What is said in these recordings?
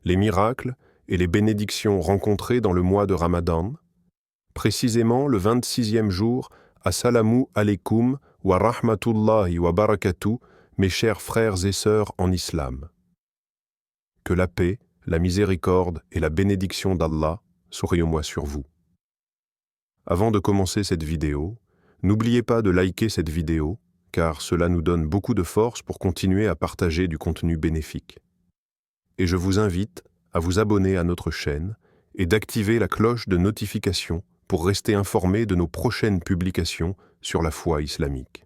les miracles et les bénédictions rencontrées dans le mois de Ramadan, précisément le 26e jour, Assalamu alaikum wa rahmatullahi wa barakatuh, mes chers frères et sœurs en islam. Que la paix, la miséricorde et la bénédiction d'Allah soient au moi sur vous. Avant de commencer cette vidéo, n'oubliez pas de liker cette vidéo, car cela nous donne beaucoup de force pour continuer à partager du contenu bénéfique. Et je vous invite à vous abonner à notre chaîne et d'activer la cloche de notification pour rester informé de nos prochaines publications sur la foi islamique.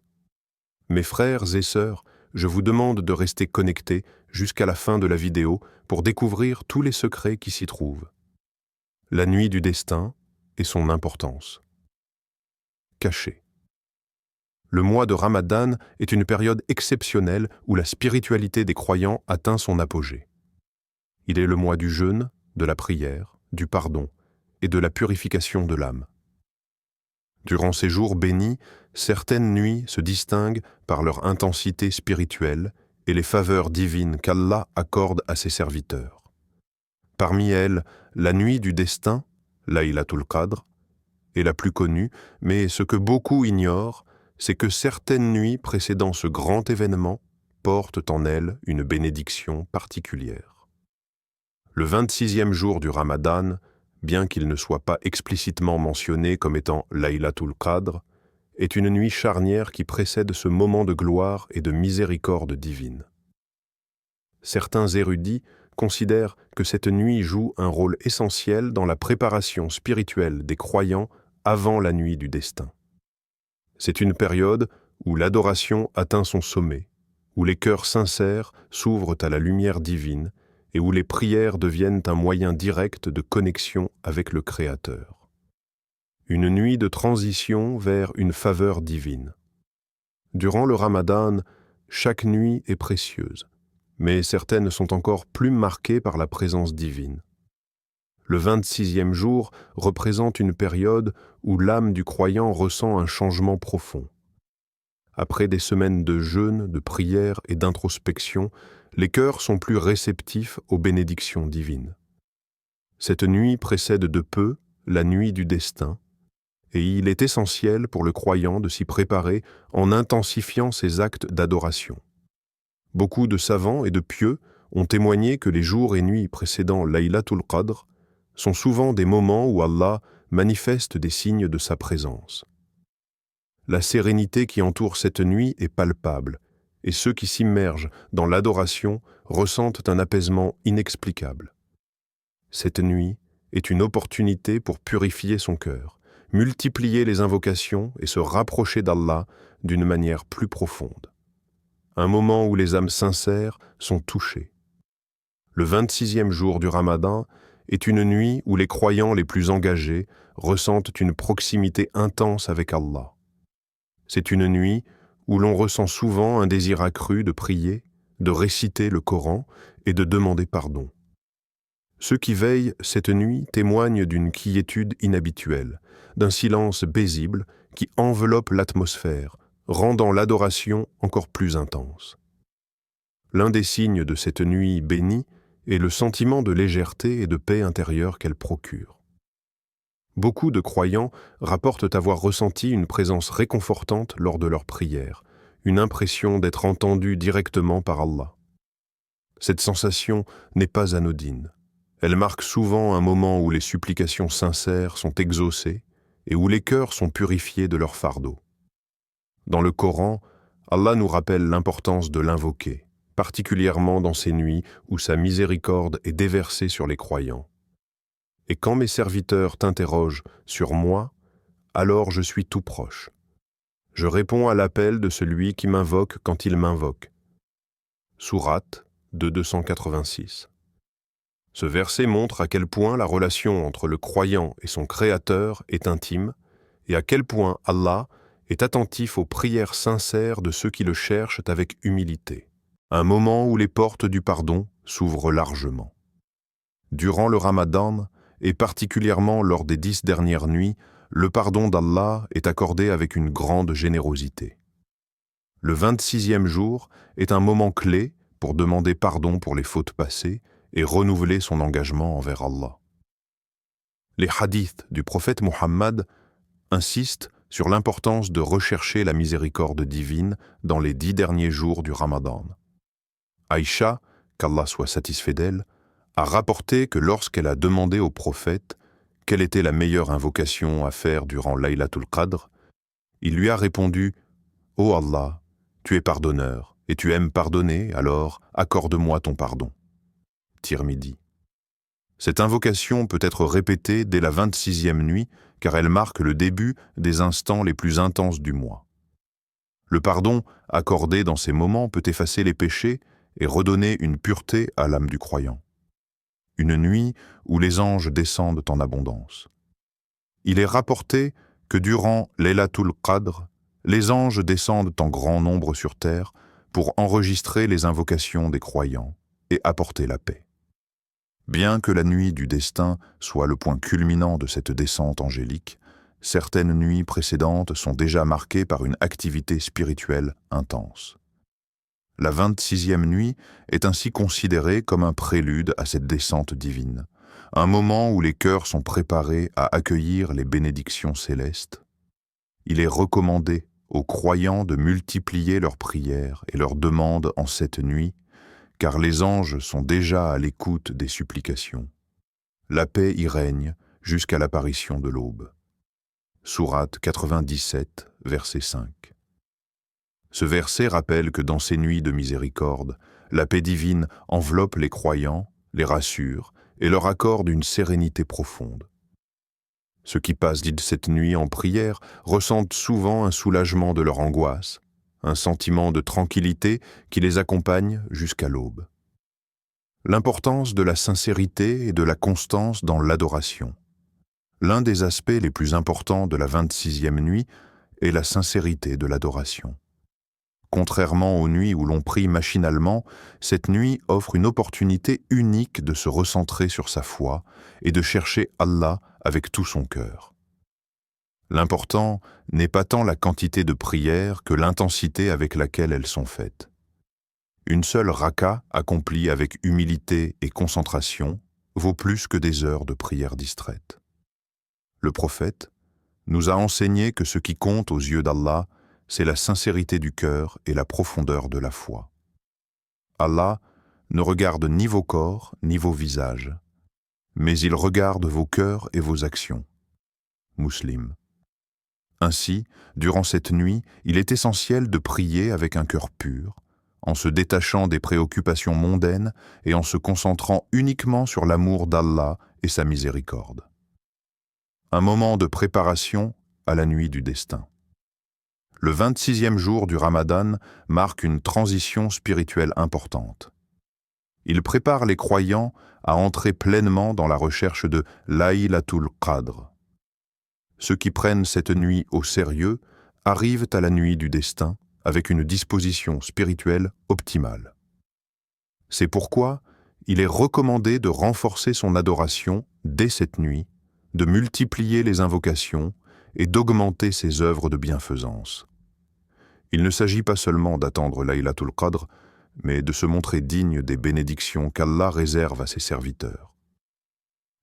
Mes frères et sœurs, je vous demande de rester connectés jusqu'à la fin de la vidéo pour découvrir tous les secrets qui s'y trouvent. La nuit du destin et son importance. Caché. Le mois de Ramadan est une période exceptionnelle où la spiritualité des croyants atteint son apogée. Il est le mois du jeûne, de la prière, du pardon et de la purification de l'âme. Durant ces jours bénis, certaines nuits se distinguent par leur intensité spirituelle et les faveurs divines qu'Allah accorde à ses serviteurs. Parmi elles, la nuit du destin, Laylatul Qadr, est la plus connue, mais ce que beaucoup ignorent, c'est que certaines nuits précédant ce grand événement portent en elles une bénédiction particulière. Le 26e jour du Ramadan, bien qu'il ne soit pas explicitement mentionné comme étant Laylatul Qadr, est une nuit charnière qui précède ce moment de gloire et de miséricorde divine. Certains érudits considèrent que cette nuit joue un rôle essentiel dans la préparation spirituelle des croyants avant la nuit du destin. C'est une période où l'adoration atteint son sommet, où les cœurs sincères s'ouvrent à la lumière divine et où les prières deviennent un moyen direct de connexion avec le Créateur. Une nuit de transition vers une faveur divine. Durant le Ramadan, chaque nuit est précieuse, mais certaines sont encore plus marquées par la présence divine. Le 26e jour représente une période où l'âme du croyant ressent un changement profond. Après des semaines de jeûne, de prière et d'introspection, les cœurs sont plus réceptifs aux bénédictions divines. Cette nuit précède de peu la nuit du destin, et il est essentiel pour le croyant de s'y préparer en intensifiant ses actes d'adoration. Beaucoup de savants et de pieux ont témoigné que les jours et nuits précédant Laylatul Qadr sont souvent des moments où Allah manifeste des signes de sa présence. La sérénité qui entoure cette nuit est palpable, et ceux qui s'immergent dans l'adoration ressentent un apaisement inexplicable. Cette nuit est une opportunité pour purifier son cœur, multiplier les invocations et se rapprocher d'Allah d'une manière plus profonde. Un moment où les âmes sincères sont touchées. Le 26e jour du Ramadan est une nuit où les croyants les plus engagés ressentent une proximité intense avec Allah. C'est une nuit où l'on ressent souvent un désir accru de prier, de réciter le Coran et de demander pardon. Ceux qui veillent cette nuit témoignent d'une quiétude inhabituelle, d'un silence paisible qui enveloppe l'atmosphère, rendant l'adoration encore plus intense. L'un des signes de cette nuit bénie est le sentiment de légèreté et de paix intérieure qu'elle procure. Beaucoup de croyants rapportent avoir ressenti une présence réconfortante lors de leurs prières, une impression d'être entendus directement par Allah. Cette sensation n'est pas anodine. Elle marque souvent un moment où les supplications sincères sont exaucées et où les cœurs sont purifiés de leur fardeau. Dans le Coran, Allah nous rappelle l'importance de l'invoquer, particulièrement dans ces nuits où sa miséricorde est déversée sur les croyants. Et quand mes serviteurs t'interrogent sur moi, alors je suis tout proche. Je réponds à l'appel de celui qui m'invoque quand il m'invoque. Sourate 286. Ce verset montre à quel point la relation entre le croyant et son Créateur est intime et à quel point Allah est attentif aux prières sincères de ceux qui le cherchent avec humilité. Un moment où les portes du pardon s'ouvrent largement. Durant le Ramadan, et particulièrement lors des 10 dernières nuits, le pardon d'Allah est accordé avec une grande générosité. Le 26e jour est un moment clé pour demander pardon pour les fautes passées et renouveler son engagement envers Allah. Les hadiths du prophète Muhammad insistent sur l'importance de rechercher la miséricorde divine dans les 10 derniers jours du Ramadan. Aïcha, qu'Allah soit satisfait d'elle, a rapporté que lorsqu'elle a demandé au prophète quelle était la meilleure invocation à faire durant Laylatul Qadr, il lui a répondu « Ô Allah, tu es pardonneur et tu aimes pardonner, alors accorde-moi ton pardon. » Tirmidhi. Cette invocation peut être répétée dès la 26e nuit car elle marque le début des instants les plus intenses du mois. Le pardon accordé dans ces moments peut effacer les péchés et redonner une pureté à l'âme du croyant. Une nuit où les anges descendent en abondance. Il est rapporté que durant Laylatul Qadr, les anges descendent en grand nombre sur terre pour enregistrer les invocations des croyants et apporter la paix. Bien que la nuit du destin soit le point culminant de cette descente angélique, certaines nuits précédentes sont déjà marquées par une activité spirituelle intense. La 26e nuit est ainsi considérée comme un prélude à cette descente divine, un moment où les cœurs sont préparés à accueillir les bénédictions célestes. Il est recommandé aux croyants de multiplier leurs prières et leurs demandes en cette nuit, car les anges sont déjà à l'écoute des supplications. La paix y règne jusqu'à l'apparition de l'aube. Sourate 97, verset 5. Ce verset rappelle que dans ces nuits de miséricorde, la paix divine enveloppe les croyants, les rassure et leur accorde une sérénité profonde. Ceux qui passent cette nuit en prière ressentent souvent un soulagement de leur angoisse, un sentiment de tranquillité qui les accompagne jusqu'à l'aube. L'importance de la sincérité et de la constance dans l'adoration. L'un des aspects les plus importants de la 26e nuit est la sincérité de l'adoration. Contrairement aux nuits où l'on prie machinalement, cette nuit offre une opportunité unique de se recentrer sur sa foi et de chercher Allah avec tout son cœur. L'important n'est pas tant la quantité de prières que l'intensité avec laquelle elles sont faites. Une seule raka accomplie avec humilité et concentration vaut plus que des heures de prière distraite. Le prophète nous a enseigné que ce qui compte aux yeux d'Allah, c'est la sincérité du cœur et la profondeur de la foi. Allah ne regarde ni vos corps ni vos visages, mais il regarde vos cœurs et vos actions. Muslim. Ainsi, durant cette nuit, il est essentiel de prier avec un cœur pur, en se détachant des préoccupations mondaines et en se concentrant uniquement sur l'amour d'Allah et sa miséricorde. Un moment de préparation à la nuit du destin. Le 26e jour du Ramadan marque une transition spirituelle importante. Il prépare les croyants à entrer pleinement dans la recherche de Laylatul Qadr. Ceux qui prennent cette nuit au sérieux arrivent à la nuit du destin avec une disposition spirituelle optimale. C'est pourquoi il est recommandé de renforcer son adoration dès cette nuit, de multiplier les invocations et d'augmenter ses œuvres de bienfaisance. Il ne s'agit pas seulement d'attendre Laylatul Qadr, mais de se montrer digne des bénédictions qu'Allah réserve à ses serviteurs.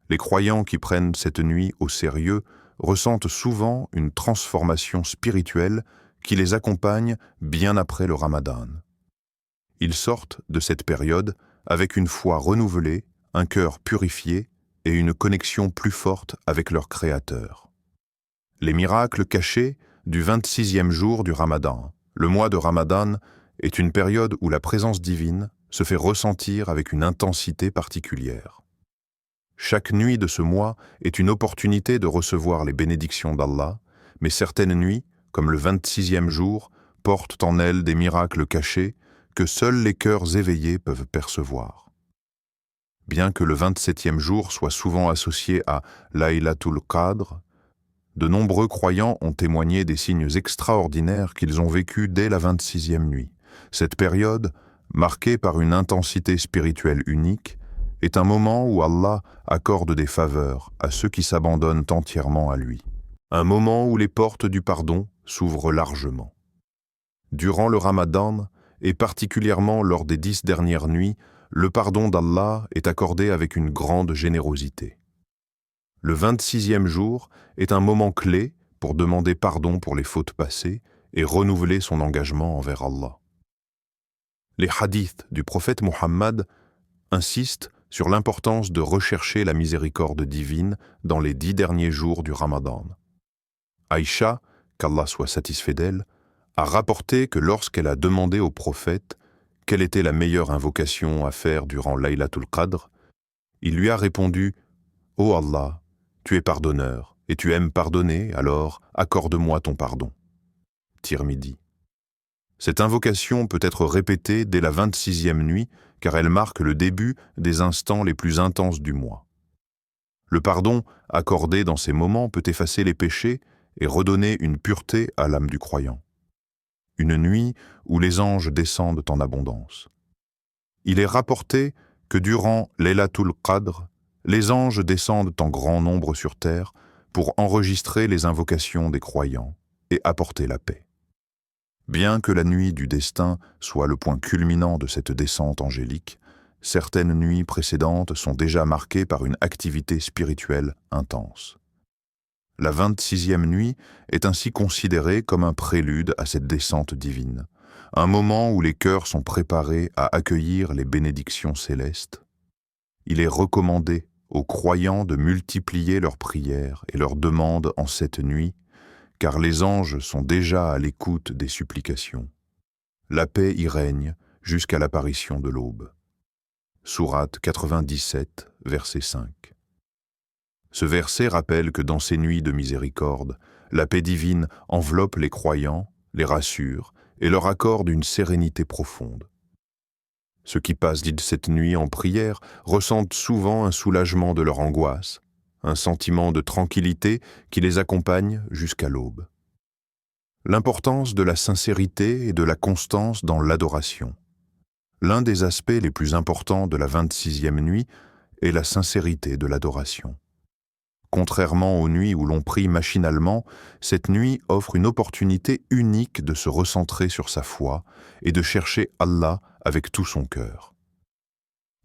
Les croyants qui prennent cette nuit au sérieux ressentent souvent une transformation spirituelle qui les accompagne bien après le Ramadan. Ils sortent de cette période avec une foi renouvelée, un cœur purifié et une connexion plus forte avec leur Créateur. Les miracles cachés du 26e jour du Ramadan. Le mois de Ramadan est une période où la présence divine se fait ressentir avec une intensité particulière. Chaque nuit de ce mois est une opportunité de recevoir les bénédictions d'Allah, mais certaines nuits, comme le 26e jour, portent en elles des miracles cachés que seuls les cœurs éveillés peuvent percevoir. Bien que le 27e jour soit souvent associé à Laylatul Qadr, de nombreux croyants ont témoigné des signes extraordinaires qu'ils ont vécus dès la 26e nuit. Cette période, marquée par une intensité spirituelle unique, est un moment où Allah accorde des faveurs à ceux qui s'abandonnent entièrement à lui. Un moment où les portes du pardon s'ouvrent largement. Durant le Ramadan, et particulièrement lors des 10 dernières nuits, le pardon d'Allah est accordé avec une grande générosité. Le 26e jour est un moment clé pour demander pardon pour les fautes passées et renouveler son engagement envers Allah. Les hadiths du prophète Muhammad insistent sur l'importance de rechercher la miséricorde divine dans les 10 derniers jours du Ramadan. Aïcha, qu'Allah soit satisfait d'elle, a rapporté que lorsqu'elle a demandé au prophète quelle était la meilleure invocation à faire durant Laylatul Qadr, il lui a répondu « Ô Allah, tu es pardonneur et tu aimes pardonner, alors accorde-moi ton pardon. » Tirmidhi. Cette invocation peut être répétée dès la 26e nuit car elle marque le début des instants les plus intenses du mois. Le pardon accordé dans ces moments peut effacer les péchés et redonner une pureté à l'âme du croyant. Une nuit où les anges descendent en abondance. Il est rapporté que durant Laylatul Qadr, les anges descendent en grand nombre sur terre pour enregistrer les invocations des croyants et apporter la paix. Bien que la nuit du destin soit le point culminant de cette descente angélique, certaines nuits précédentes sont déjà marquées par une activité spirituelle intense. La 26e nuit est ainsi considérée comme un prélude à cette descente divine, un moment où les cœurs sont préparés à accueillir les bénédictions célestes. Il est recommandé aux croyants de multiplier leurs prières et leurs demandes en cette nuit, car les anges sont déjà à l'écoute des supplications. La paix y règne jusqu'à l'apparition de l'aube. Sourate 97, verset 5. Ce verset rappelle que dans ces nuits de miséricorde, la paix divine enveloppe les croyants, les rassure et leur accorde une sérénité profonde. Ceux qui passent cette nuit en prière ressentent souvent un soulagement de leur angoisse, un sentiment de tranquillité qui les accompagne jusqu'à l'aube. L'importance de la sincérité et de la constance dans l'adoration. L'un des aspects les plus importants de la 26e nuit est la sincérité de l'adoration. Contrairement aux nuits où l'on prie machinalement, cette nuit offre une opportunité unique de se recentrer sur sa foi et de chercher Allah avec tout son cœur.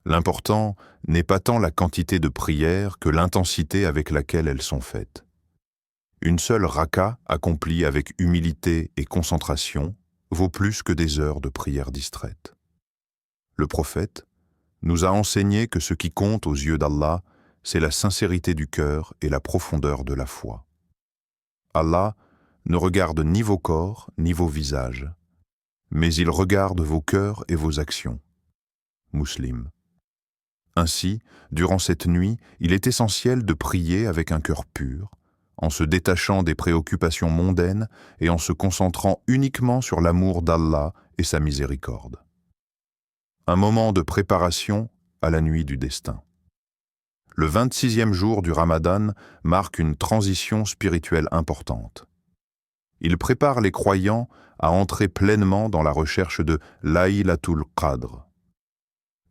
L'important n'est pas tant la quantité de prières que l'intensité avec laquelle elles sont faites. Une seule raka accomplie avec humilité et concentration vaut plus que des heures de prière distraite. Le prophète nous a enseigné que ce qui compte aux yeux d'Allah, c'est la sincérité du cœur et la profondeur de la foi. Allah ne regarde ni vos corps ni vos visages, mais il regarde vos cœurs et vos actions. Muslim. Ainsi, durant cette nuit, il est essentiel de prier avec un cœur pur, en se détachant des préoccupations mondaines et en se concentrant uniquement sur l'amour d'Allah et sa miséricorde. Un moment de préparation à la nuit du destin. Le 26e jour du Ramadan marque une transition spirituelle importante. Il prépare les croyants à entrer pleinement dans la recherche de Laylatul Qadr.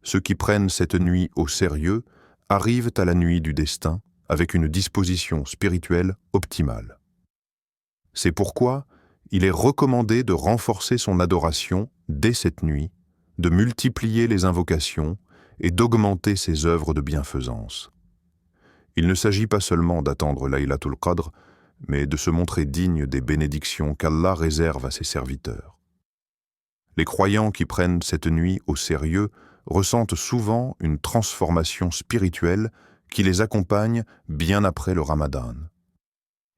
Ceux qui prennent cette nuit au sérieux arrivent à la nuit du destin avec une disposition spirituelle optimale. C'est pourquoi il est recommandé de renforcer son adoration dès cette nuit, de multiplier les invocations et d'augmenter ses œuvres de bienfaisance. Il ne s'agit pas seulement d'attendre Laylatul Qadr, mais de se montrer digne des bénédictions qu'Allah réserve à ses serviteurs. Les croyants qui prennent cette nuit au sérieux ressentent souvent une transformation spirituelle qui les accompagne bien après le Ramadan.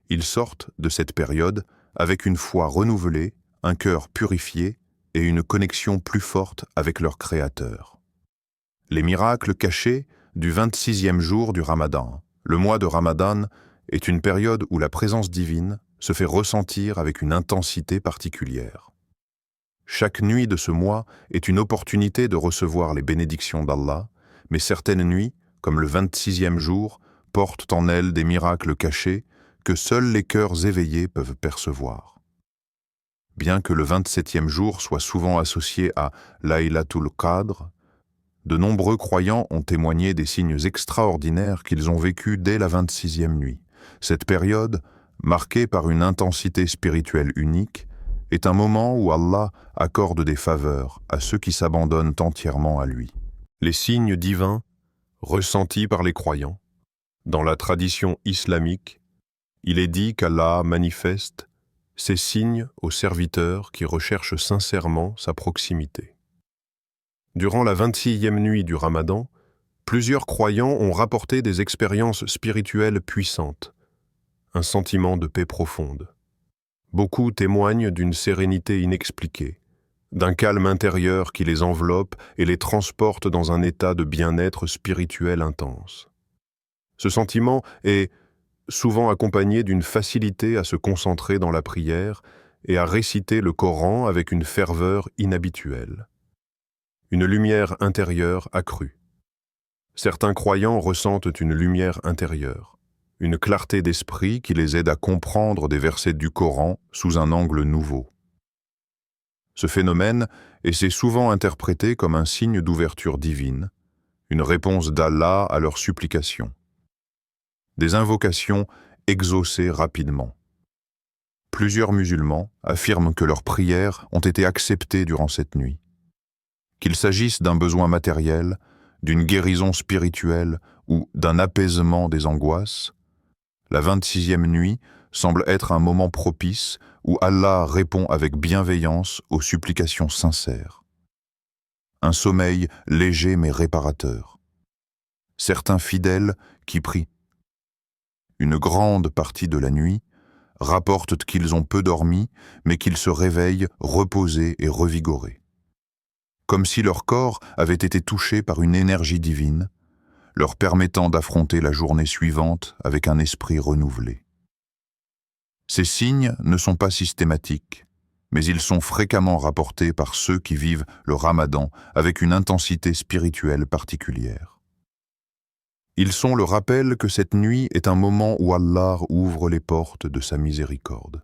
Ils sortent de cette période avec une foi renouvelée, un cœur purifié et une connexion plus forte avec leur Créateur. Les miracles cachés du 26e jour du Ramadan. Le mois de Ramadan est une période où la présence divine se fait ressentir avec une intensité particulière. Chaque nuit de ce mois est une opportunité de recevoir les bénédictions d'Allah, mais certaines nuits, comme le 26e jour, portent en elles des miracles cachés que seuls les cœurs éveillés peuvent percevoir. Bien que le 27e jour soit souvent associé à Laylatul Qadr, de nombreux croyants ont témoigné des signes extraordinaires qu'ils ont vécus dès la 26e nuit. Cette période, marquée par une intensité spirituelle unique, est un moment où Allah accorde des faveurs à ceux qui s'abandonnent entièrement à lui. Les signes divins ressentis par les croyants. Dans la tradition islamique, il est dit qu'Allah manifeste ces signes aux serviteurs qui recherchent sincèrement sa proximité. Durant la 26e nuit du Ramadan, plusieurs croyants ont rapporté des expériences spirituelles puissantes, un sentiment de paix profonde. Beaucoup témoignent d'une sérénité inexpliquée, d'un calme intérieur qui les enveloppe et les transporte dans un état de bien-être spirituel intense. Ce sentiment est souvent accompagné d'une facilité à se concentrer dans la prière et à réciter le Coran avec une ferveur inhabituelle. Une lumière intérieure accrue. Certains croyants ressentent une lumière intérieure, une clarté d'esprit qui les aide à comprendre des versets du Coran sous un angle nouveau. Ce phénomène est souvent interprété comme un signe d'ouverture divine, une réponse d'Allah à leurs supplications. Des invocations exaucées rapidement. Plusieurs musulmans affirment que leurs prières ont été acceptées durant cette nuit. Qu'il s'agisse d'un besoin matériel, d'une guérison spirituelle ou d'un apaisement des angoisses, la 26e nuit semble être un moment propice où Allah répond avec bienveillance aux supplications sincères. Un sommeil léger mais réparateur. Certains fidèles qui prient une grande partie de la nuit rapportent qu'ils ont peu dormi, mais qu'ils se réveillent reposés et revigorés. Comme si leur corps avait été touché par une énergie divine, leur permettant d'affronter la journée suivante avec un esprit renouvelé. Ces signes ne sont pas systématiques, mais ils sont fréquemment rapportés par ceux qui vivent le Ramadan avec une intensité spirituelle particulière. Ils sont le rappel que cette nuit est un moment où Allah ouvre les portes de sa miséricorde.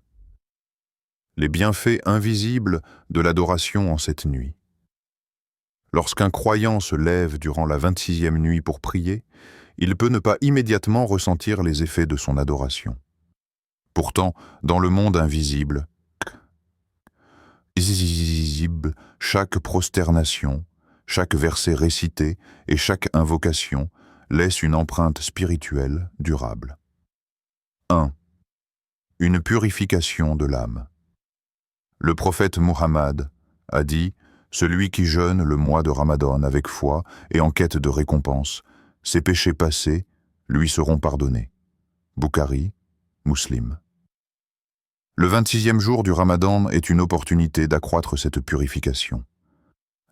Les bienfaits invisibles de l'adoration en cette nuit. Lorsqu'un croyant se lève durant la 26e nuit pour prier, il peut ne pas immédiatement ressentir les effets de son adoration. Pourtant, dans le monde invisible, chaque prosternation, chaque verset récité et chaque invocation laisse une empreinte spirituelle durable. 1. Une purification de l'âme. Le prophète Muhammad a dit « Celui qui jeûne le mois de Ramadan avec foi et en quête de récompense, ses péchés passés lui seront pardonnés. » Bukhari, Muslim. Le 26e jour du Ramadan est une opportunité d'accroître cette purification.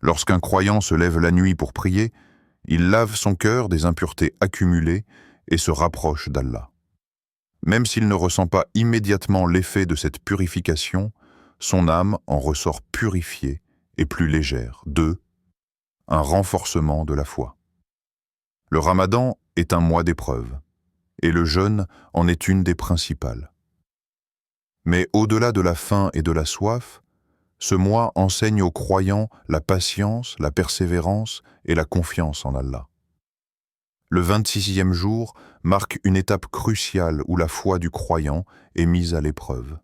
Lorsqu'un croyant se lève la nuit pour prier, il lave son cœur des impuretés accumulées et se rapproche d'Allah. Même s'il ne ressent pas immédiatement l'effet de cette purification, son âme en ressort purifiée et plus légère. 2. Un renforcement de la foi. Le Ramadan est un mois d'épreuve, et le jeûne en est une des principales. Mais au-delà de la faim et de la soif, ce mois enseigne aux croyants la patience, la persévérance et la confiance en Allah. Le 26e jour marque une étape cruciale où la foi du croyant est mise à l'épreuve.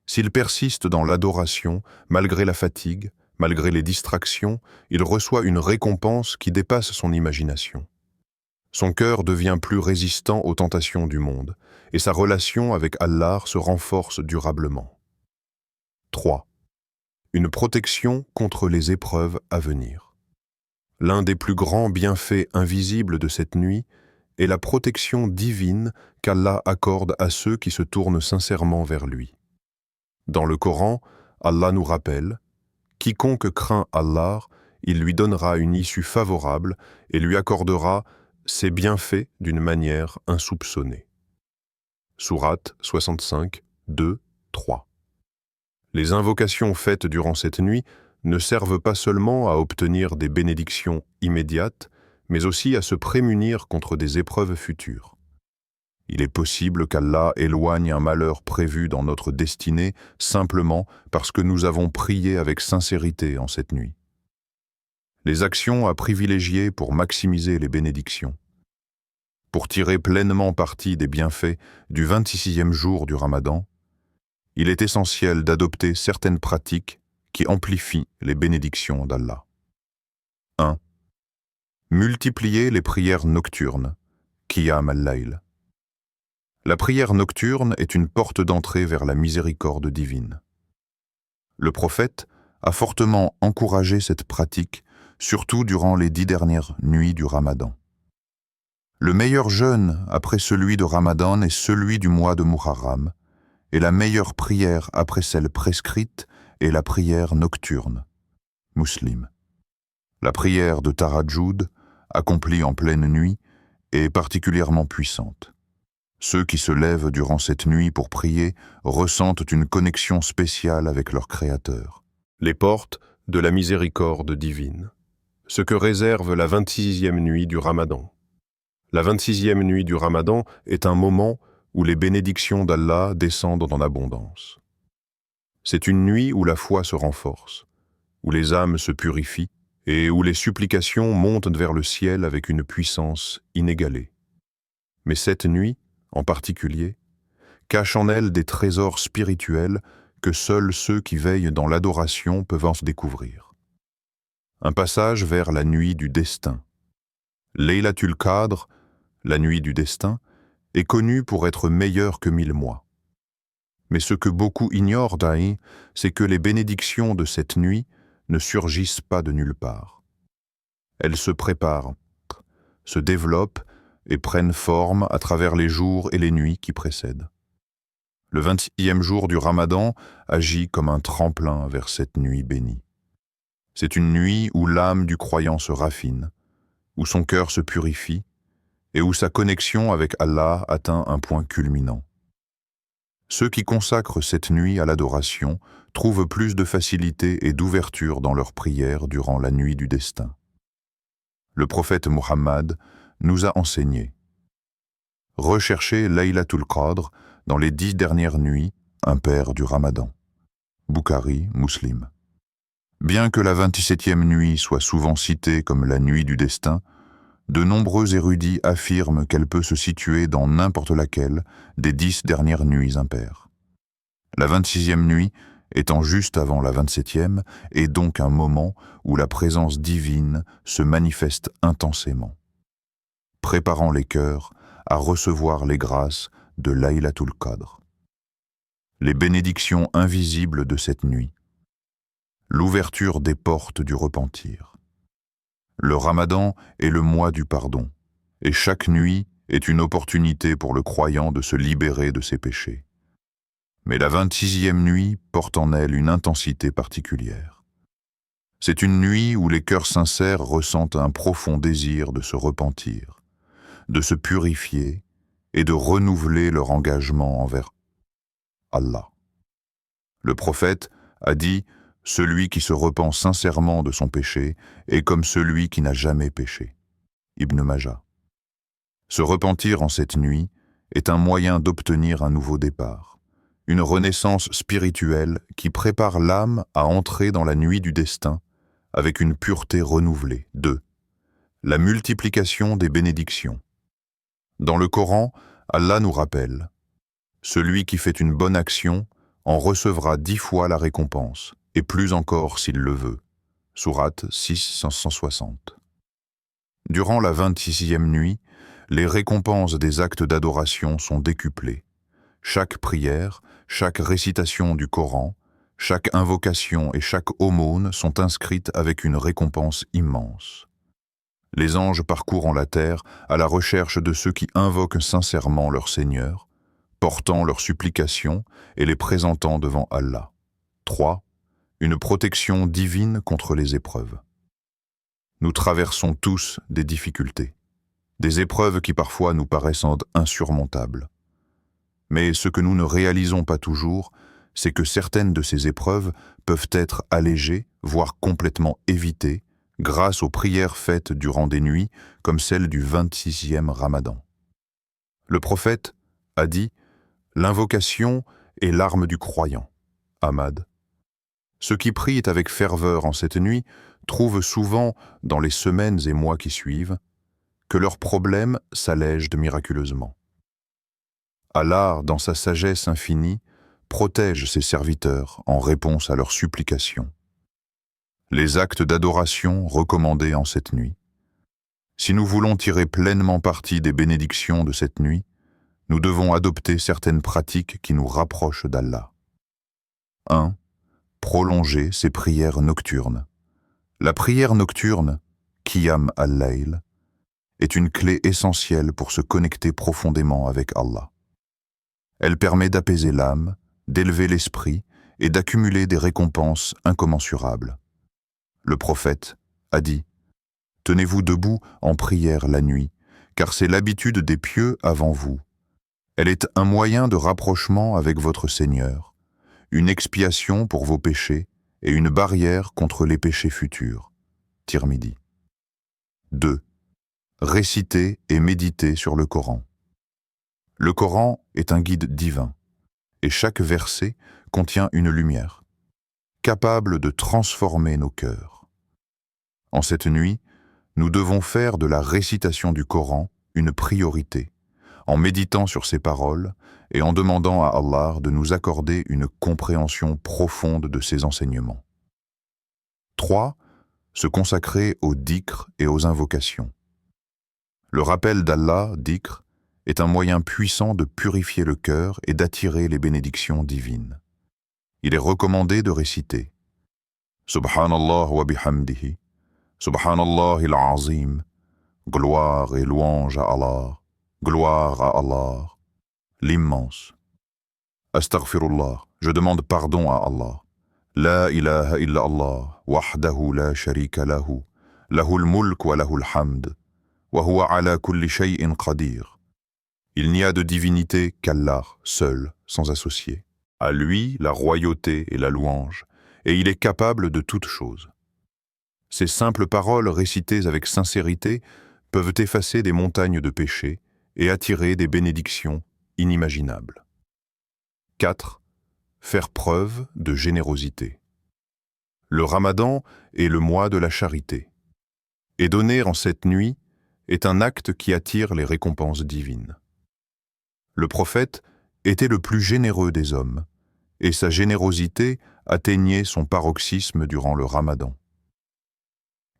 S'il persiste dans l'adoration, malgré la fatigue, malgré les distractions, il reçoit une récompense qui dépasse son imagination. Son cœur devient plus résistant aux tentations du monde, et sa relation avec Allah se renforce durablement. 3. Une protection contre les épreuves à venir. L'un des plus grands bienfaits invisibles de cette nuit est la protection divine qu'Allah accorde à ceux qui se tournent sincèrement vers lui. Dans le Coran, Allah nous rappelle « Quiconque craint Allah, il lui donnera une issue favorable et lui accordera ses bienfaits d'une manière insoupçonnée. » Sourate 65, 2, 3. Les invocations faites durant cette nuit ne servent pas seulement à obtenir des bénédictions immédiates, mais aussi à se prémunir contre des épreuves futures. Il est possible qu'Allah éloigne un malheur prévu dans notre destinée simplement parce que nous avons prié avec sincérité en cette nuit. Les actions à privilégier pour maximiser les bénédictions. Pour tirer pleinement parti des bienfaits du 26e jour du Ramadan, il est essentiel d'adopter certaines pratiques qui amplifient les bénédictions d'Allah. 1. Multipliez les prières nocturnes, Qiyam al-Layl. La prière nocturne est une porte d'entrée vers la miséricorde divine. Le prophète a fortement encouragé cette pratique, surtout durant les 10 dernières nuits du Ramadan. Le meilleur jeûne après celui de Ramadan est celui du mois de Muharram, et la meilleure prière après celle prescrite est la prière nocturne. Muslim. La prière de Tarajjud, accomplie en pleine nuit, est particulièrement puissante. Ceux qui se lèvent durant cette nuit pour prier ressentent une connexion spéciale avec leur Créateur. Les portes de la miséricorde divine. Ce que réserve la 26e nuit du Ramadan. La 26e nuit du Ramadan est un moment où les bénédictions d'Allah descendent en abondance. C'est une nuit où la foi se renforce, où les âmes se purifient et où les supplications montent vers le ciel avec une puissance inégalée. Mais cette nuit, en particulier, cache en elle des trésors spirituels que seuls ceux qui veillent dans l'adoration peuvent en découvrir. Un passage vers la nuit du destin. Laylatul Qadr, la nuit du destin, est connue pour être meilleure que 1000 mois. Mais ce que beaucoup ignorent d'ailleurs, c'est que les bénédictions de cette nuit ne surgissent pas de nulle part. Elles se préparent, se développent et prennent forme à travers les jours et les nuits qui précèdent. Le 26e jour du Ramadan agit comme un tremplin vers cette nuit bénie. C'est une nuit où l'âme du croyant se raffine, où son cœur se purifie et où sa connexion avec Allah atteint un point culminant. Ceux qui consacrent cette nuit à l'adoration trouvent plus de facilité et d'ouverture dans leurs prières durant la nuit du destin. Le prophète Muhammad nous a enseigné. Recherchez Laylatul Qadr dans les 10 dernières nuits impaires du Ramadan. Bukhari, Muslim. Bien que la 27e nuit soit souvent citée comme la nuit du destin, de nombreux érudits affirment qu'elle peut se situer dans n'importe laquelle des 10 dernières nuits impaires. La 26e nuit étant juste avant la 27e est donc un moment où la présence divine se manifeste intensément, préparant les cœurs à recevoir les grâces de Laylatul Qadr. Les bénédictions invisibles de cette nuit. L'ouverture des portes du repentir. Le Ramadan est le mois du pardon, et chaque nuit est une opportunité pour le croyant de se libérer de ses péchés. Mais la 26e nuit porte en elle une intensité particulière. C'est une nuit où les cœurs sincères ressentent un profond désir de se repentir, de se purifier et de renouveler leur engagement envers Allah. Le prophète a dit « Celui qui se repent sincèrement de son péché est comme celui qui n'a jamais péché. » Ibn Majah. Se repentir en cette nuit est un moyen d'obtenir un nouveau départ, une renaissance spirituelle qui prépare l'âme à entrer dans la nuit du destin avec une pureté renouvelée. 2. La multiplication des bénédictions. Dans le Coran, Allah nous rappelle « Celui qui fait une bonne action en recevra 10 fois la récompense, et plus encore s'il le veut. » Sourate 660. Durant la 26e nuit, les récompenses des actes d'adoration sont décuplées. Chaque prière, chaque récitation du Coran, chaque invocation et chaque aumône sont inscrites avec une récompense immense. Les anges parcourent la terre à la recherche de ceux qui invoquent sincèrement leur Seigneur, portant leurs supplications et les présentant devant Allah. 3. Une protection divine contre les épreuves. Nous traversons tous des difficultés, des épreuves qui parfois nous paraissent insurmontables. Mais ce que nous ne réalisons pas toujours, c'est que certaines de ces épreuves peuvent être allégées, voire complètement évitées, grâce aux prières faites durant des nuits comme celle du 26e Ramadan. Le prophète a dit « L'invocation est l'arme du croyant. » Ahmad. Ceux qui prient avec ferveur en cette nuit trouvent souvent, dans les semaines et mois qui suivent, que leurs problèmes s'allègent miraculeusement. Allah, dans sa sagesse infinie, protège ses serviteurs en réponse à leurs supplications. Les actes d'adoration recommandés en cette nuit. Si nous voulons tirer pleinement parti des bénédictions de cette nuit, nous devons adopter certaines pratiques qui nous rapprochent d'Allah. 1. Prolonger ses prières nocturnes. La prière nocturne, Qiyam al-Layl, est une clé essentielle pour se connecter profondément avec Allah. Elle permet d'apaiser l'âme, d'élever l'esprit et d'accumuler des récompenses incommensurables. Le prophète a dit « Tenez-vous debout en prière la nuit, car c'est l'habitude des pieux avant vous. Elle est un moyen de rapprochement avec votre Seigneur, une expiation pour vos péchés et une barrière contre les péchés futurs. » Tirmidhi. 2. Réciter et méditer sur le Coran. Le Coran est un guide divin, et chaque verset contient une lumière, capable de transformer nos cœurs. En cette nuit, nous devons faire de la récitation du Coran une priorité, en méditant sur ses paroles et en demandant à Allah de nous accorder une compréhension profonde de ses enseignements. 3. Se consacrer aux dhikr et aux invocations. Le rappel d'Allah, dhikr, est un moyen puissant de purifier le cœur et d'attirer les bénédictions divines. Il est recommandé de réciter Subhanallah wa bihamdihi, Subhanallah il-azim, gloire et louange à Allah, gloire à Allah, l'immense. Astaghfirullah, je demande pardon à Allah. La ilaha illa Allah, wahdahu la sharika lahu, lahul mulk wa lahul hamd, wa huwa ala kulli shay'in qadir. Il n'y a de divinité qu'Allah, seul, sans associé. À lui la royauté et la louange, et il est capable de toutes choses. Ces simples paroles récitées avec sincérité peuvent effacer des montagnes de péchés et attirer des bénédictions inimaginables. 4. Faire preuve de générosité. Le Ramadan est le mois de la charité, et donner en cette nuit est un acte qui attire les récompenses divines. Le prophète était le plus généreux des hommes, et sa générosité atteignait son paroxysme durant le Ramadan.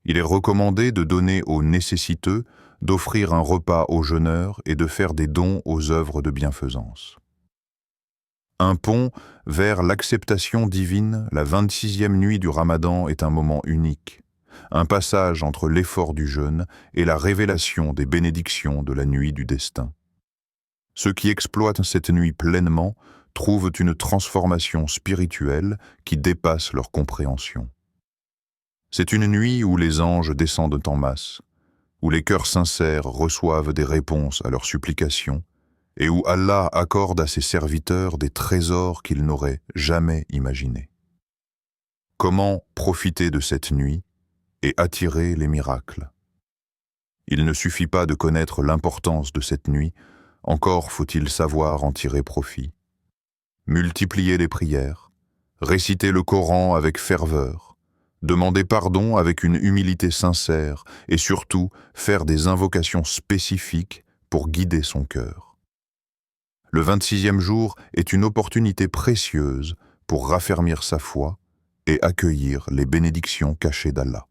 Il est recommandé de donner aux nécessiteux, d'offrir un repas aux jeûneurs et de faire des dons aux œuvres de bienfaisance. Un pont vers l'acceptation divine, la 26e nuit du Ramadan est un moment unique, un passage entre l'effort du jeûne et la révélation des bénédictions de la nuit du destin. Ceux qui exploitent cette nuit pleinement trouvent une transformation spirituelle qui dépasse leur compréhension. C'est une nuit où les anges descendent en masse, où les cœurs sincères reçoivent des réponses à leurs supplications et où Allah accorde à ses serviteurs des trésors qu'ils n'auraient jamais imaginés. Comment profiter de cette nuit et attirer les miracles? Il ne suffit pas de connaître l'importance de cette nuit, encore faut-il savoir en tirer profit. Multiplier les prières, réciter le Coran avec ferveur, demander pardon avec une humilité sincère et surtout faire des invocations spécifiques pour guider son cœur. Le 26e jour est une opportunité précieuse pour raffermir sa foi et accueillir les bénédictions cachées d'Allah.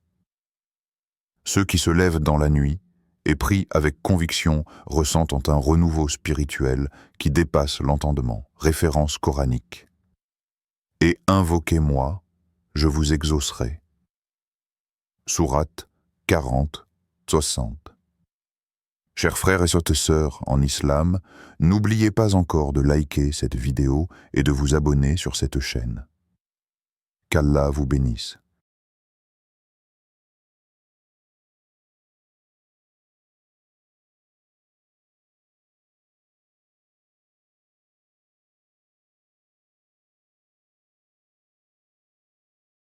Ceux qui se lèvent dans la nuit et prient avec conviction ressentent un renouveau spirituel qui dépasse l'entendement, référence coranique. Et invoquez-moi, je vous exaucerai. Sourate 40-60. Chers frères et sœurs en islam, n'oubliez pas encore de liker cette vidéo et de vous abonner sur cette chaîne. Qu'Allah vous bénisse.